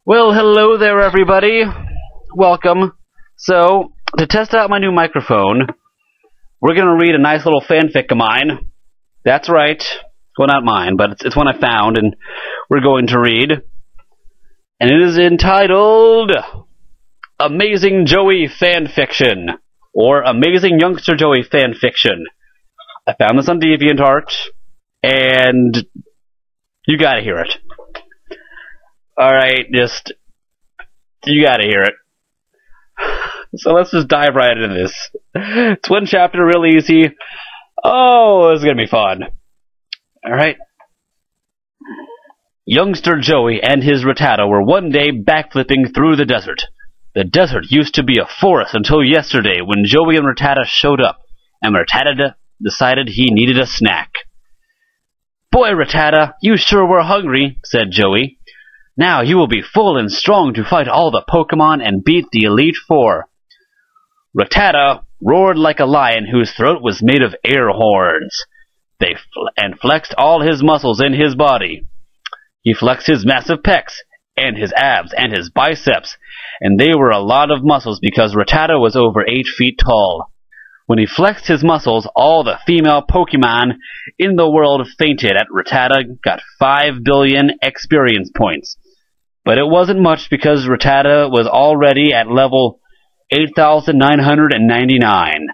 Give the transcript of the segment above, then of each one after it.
Well, hello there, everybody. Welcome. So, to test out my new microphone, we're going to read a nice little fanfic of mine. That's right. Well, not mine, but it's one I found, and we're going to read. And it is entitled Amazing Joey Fanfiction, or Amazing Youngster Joey Fanfiction. I found this on DeviantArt, and you gotta hear it. Alright, you gotta hear it. So let's just dive right into this. It's one chapter, real easy. Oh, this is gonna be fun. Alright. Youngster Joey and his Rattata were one day backflipping through the desert. The desert used to be a forest until yesterday when Joey and Rattata showed up, and Rattata decided he needed a snack. "Boy, Rattata, you sure were hungry," said Joey. "Now you will be full and strong to fight all the Pokemon and beat the Elite Four." Rattata roared like a lion whose throat was made of air horns. And flexed all his muscles in his body. He flexed his massive pecs, and his abs, and his biceps, and they were a lot of muscles because Rattata was over 8 feet tall. When he flexed his muscles, all the female Pokemon in the world fainted at Rattata got 5 billion experience points. But it wasn't much because Rattata was already at level 8,999.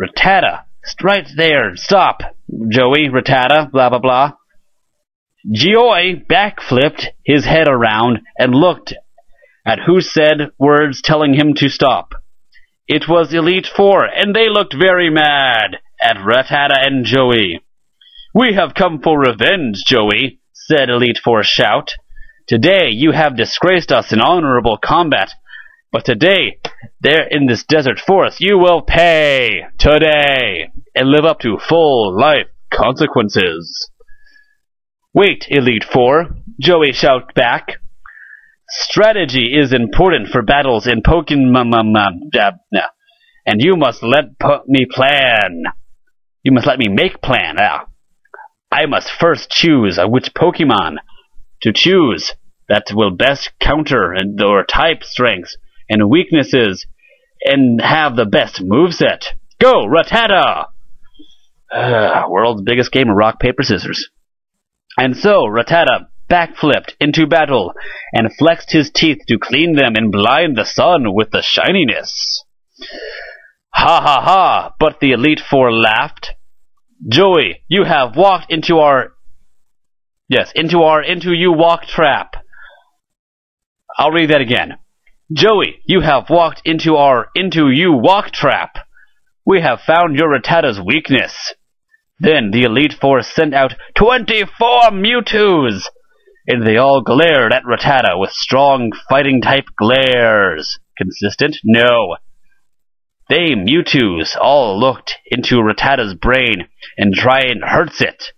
Rattata, right there, stop, Joey, Rattata, blah blah blah. Joey backflipped his head around and looked at who said words telling him to stop. It was Elite Four, and they looked very mad at Rattata and Joey. "We have come for revenge, Joey," said Elite Four shout. "Today you have disgraced us in honorable combat, but today, there in this desert forest, you will pay today and live up to full life consequences." "Wait, Elite Four," Joey shouted back. "Strategy is important for battles in Pokemon, and you must let me plan. You must let me make plan. I must first choose which Pokemon to choose that will best counter or type strengths and weaknesses and have the best moveset. Go, Rattata!" World's biggest game of rock, paper, scissors. And so Rattata backflipped into battle and flexed his teeth to clean them and blind the sun with the shininess. "Ha ha ha," but the Elite Four laughed. "Joey, you have walked into you walk trap." I'll read that again. "Joey, you have walked into you walk trap. We have found your Rattata's weakness." Then the Elite Four sent out 24 Mewtwo's, and they all glared at Rattata with strong fighting-type glares. Consistent? No. They Mewtwo's all looked into Rattata's brain and tried and hurts it.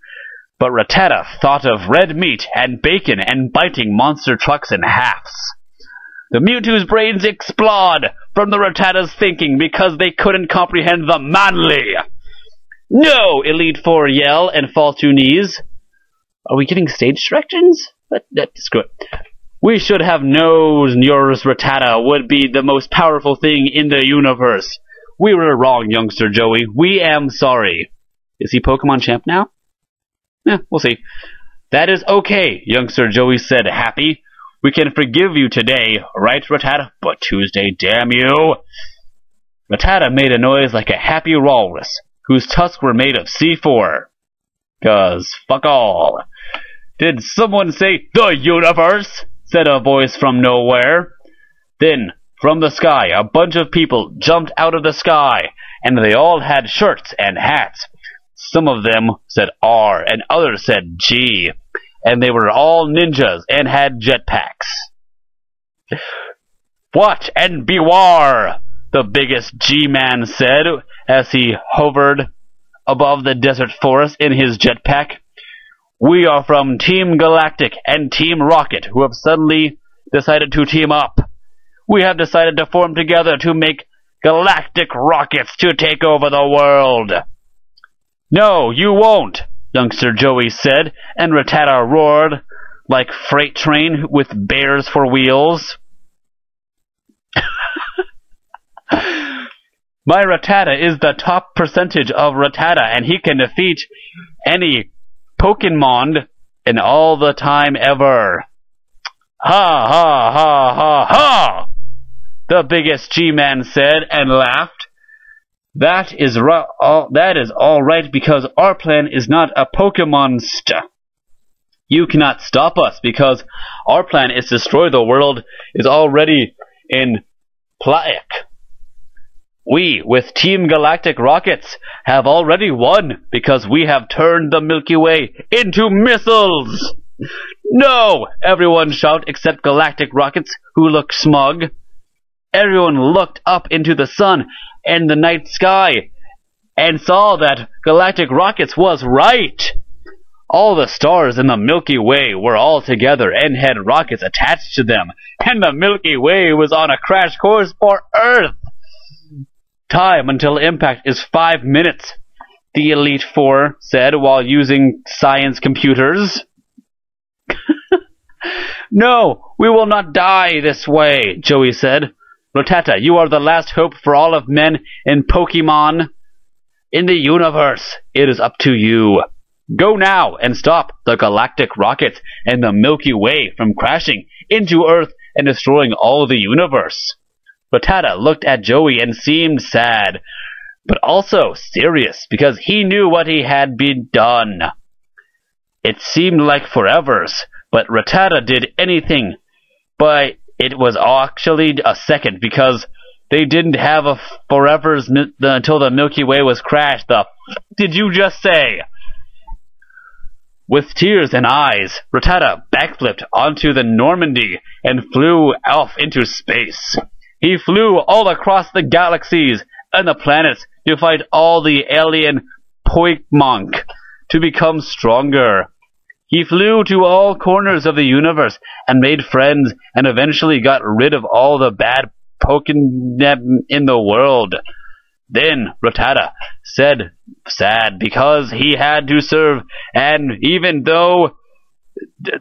But Rattata thought of red meat and bacon and biting monster trucks in halves. The Mewtwo's brains explode from the Rattata's thinking because they couldn't comprehend the manly. "No!" Elite Four yell and fall to knees. Are we getting stage directions? Screw it. "We should have known yours, Rattata, would be the most powerful thing in the universe. We were wrong, Youngster Joey. We am sorry." Is he Pokemon champ now? We'll see. "That is okay," Youngster Joey said, happy. "We can forgive you today, right, Rattata? But Tuesday, damn you." Rattata made a noise like a happy walrus, whose tusks were made of C4. 'Cause fuck all. "Did someone say the universe?" said a voice from nowhere. Then, from the sky, a bunch of people jumped out of the sky, and they all had shirts and hats. Some of them said R, and others said G, and they were all ninjas and had jetpacks. "Watch and beware," the biggest G-man said as he hovered above the desert forest in his jetpack. "We are from Team Galactic and Team Rocket, who have suddenly decided to team up. We have decided to form together to make galactic rockets to take over the world." "No, you won't," Youngster Joey said, and Rattata roared, like freight train with bears for wheels. My Rattata is the top percentage of Rattata, and he can defeat any Pokemon in all the time ever. Ha ha ha ha ha! The biggest G-Man said and laughed. That is all right, because our plan is not a Pokemon-st. You cannot stop us, because our plan is to destroy the world is already in Plaik. We, with Team Galactic rockets, have already won, because we have turned the Milky Way into missiles! No! Everyone shout except Galactic rockets, who look smug. Everyone looked up into the sun and the night sky, and saw that Galactic rockets was right! All the stars in the Milky Way were all together and had rockets attached to them, and the Milky Way was on a crash course for Earth! Time until impact is 5 minutes, the Elite Four said while using science computers. No, we will not die this way, Joey said. Rattata, you are the last hope for all of men in Pokemon. In the universe, it is up to you. Go now and stop the galactic rockets and the Milky Way from crashing into Earth and destroying all the universe. Rattata looked at Joey and seemed sad, but also serious, because he knew what he had been done. It seemed like forevers, but Rattata did anything, but it was actually a second, because they didn't have a forevers until the Milky Way was crashed. The f did you just say? With tears in eyes, Rattata backflipped onto the Normandy and flew off into space. He flew all across the galaxies and the planets to fight all the alien Poikmonk to become stronger. He flew to all corners of the universe and made friends and eventually got rid of all the bad Pokemon in the world. Then Rattata said sad because he had to serve, and even though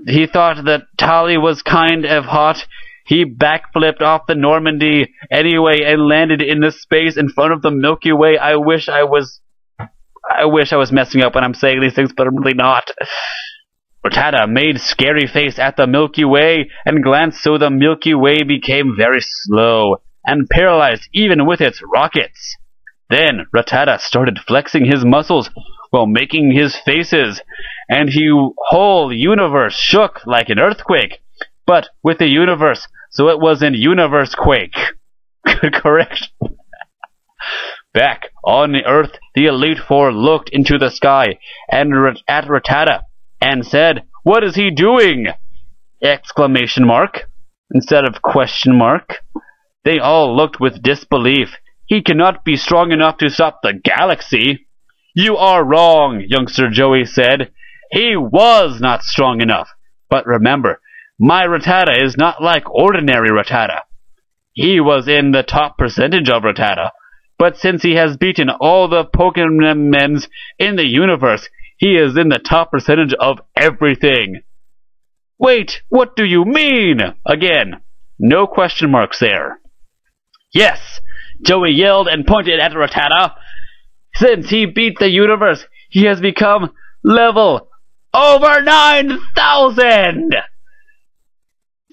he thought that Tali was kind of hot, he backflipped off the Normandy anyway and landed in the space in front of the Milky Way. I wish I was messing up when I'm saying these things, but I'm really not. Rattata made scary face at the Milky Way and glanced so the Milky Way became very slow and paralyzed even with its rockets. Then Rattata started flexing his muscles while making his faces, and the whole universe shook like an earthquake, but with the universe, so it was an universe quake. Good correction. Back on the Earth, the Elite Four looked into the sky and at Rattata and said, "What is he doing?" Exclamation mark instead of question mark. They all looked with disbelief. He cannot be strong enough to stop the galaxy. You are wrong, Youngster Joey said. He was not strong enough. But remember, my Rattata is not like ordinary Rattata. He was in the top percentage of Rattata. But since he has beaten all the Pokemons in the universe, he is in the top percentage of everything. Wait, what do you mean? Again, no question marks there. Yes, Joey yelled and pointed at Rattata. Since he beat the universe, he has become level over 9,000!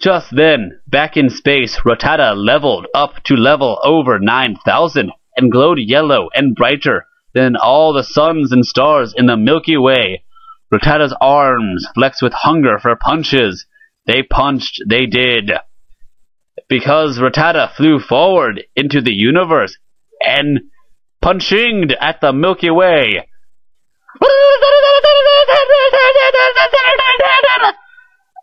Just then, back in space, Rattata leveled up to level over 9,000 and glowed yellow and brighter than all the suns and stars in the Milky Way. Rattata's arms flexed with hunger for punches. They punched, they did. Because Rattata flew forward into the universe and punchinged at the Milky Way.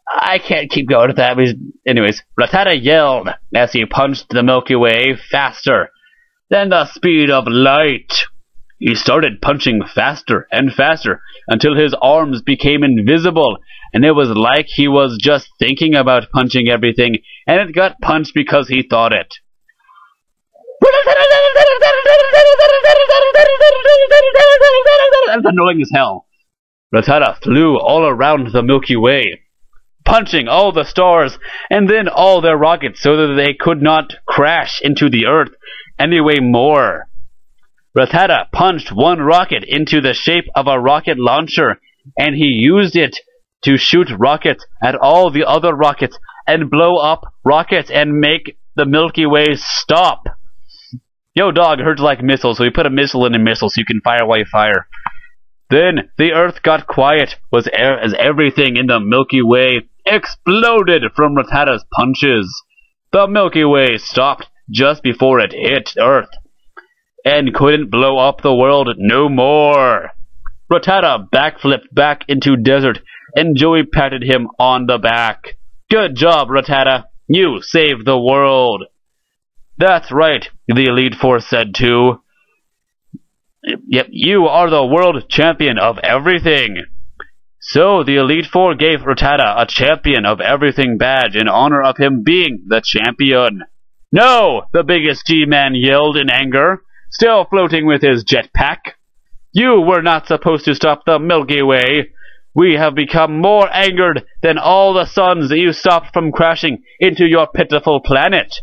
I can't keep going with that. Anyways, Rattata yelled as he punched the Milky Way faster than the speed of light. He started punching faster and faster until his arms became invisible, and it was like he was just thinking about punching everything, and it got punched because he thought it. That's annoying as hell. Rattata flew all around the Milky Way. punching all the stars and then all their rockets so that they could not crash into the Earth anyway more. Rattata punched one rocket into the shape of a rocket launcher, and he used it to shoot rockets at all the other rockets and blow up rockets and make the Milky Way stop. Yo, dog, hurts like missiles, so we put a missile in a missile so you can fire while you fire. Then the Earth got quiet as everything in the Milky Way exploded from Rattata's punches. The Milky Way stopped just before it hit Earth and couldn't blow up the world no more. Rattata backflipped back into desert, and Joey patted him on the back. Good job, Rattata. You saved the world. That's right, the Elite Four said too. Yep, you are the world champion of everything. So the Elite Four gave Rattata a champion of everything badge in honor of him being the champion. No, the biggest G-Man yelled in anger, still floating with his jetpack. You were not supposed to stop the Milky Way. We have become more angered than all the suns that you stopped from crashing into your pitiful planet.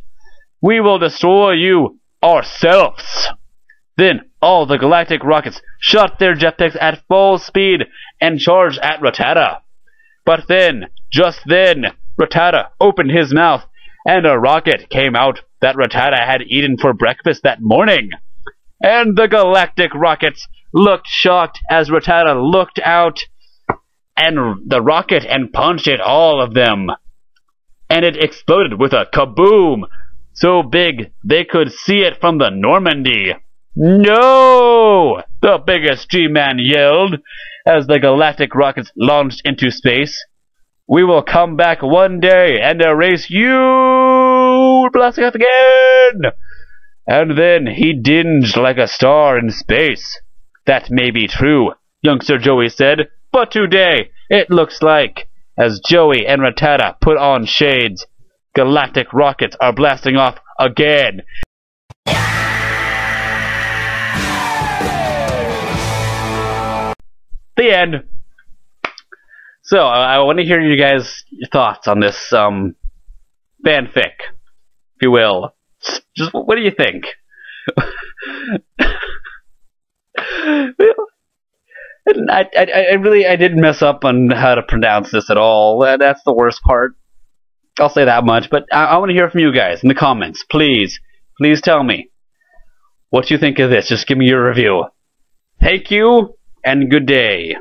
We will destroy you ourselves. Then all the galactic rockets shot their jetpacks at full speed and charged at Rattata. But then, just then, Rattata opened his mouth and a rocket came out that Rattata had eaten for breakfast that morning. And the galactic rockets looked shocked as Rattata looked out and the rocket and punched at all of them. And it exploded with a kaboom, so big they could see it from the Normandy. No! The biggest G-Man yelled as the galactic rockets launched into space. We will come back one day and erase you! Blasting off again! And then he dinged like a star in space. That may be true, Youngster Joey said, but today it looks like, as Joey and Rattata put on shades, galactic rockets are blasting off again. The end. So, I want to hear you guys' thoughts on this fanfic, if you will. Just what do you think? I didn't mess up on how to pronounce this at all. That's the worst part. I'll say that much. But I want to hear from you guys in the comments. Please tell me what you think of this. Just give me your review. Thank you, and good day.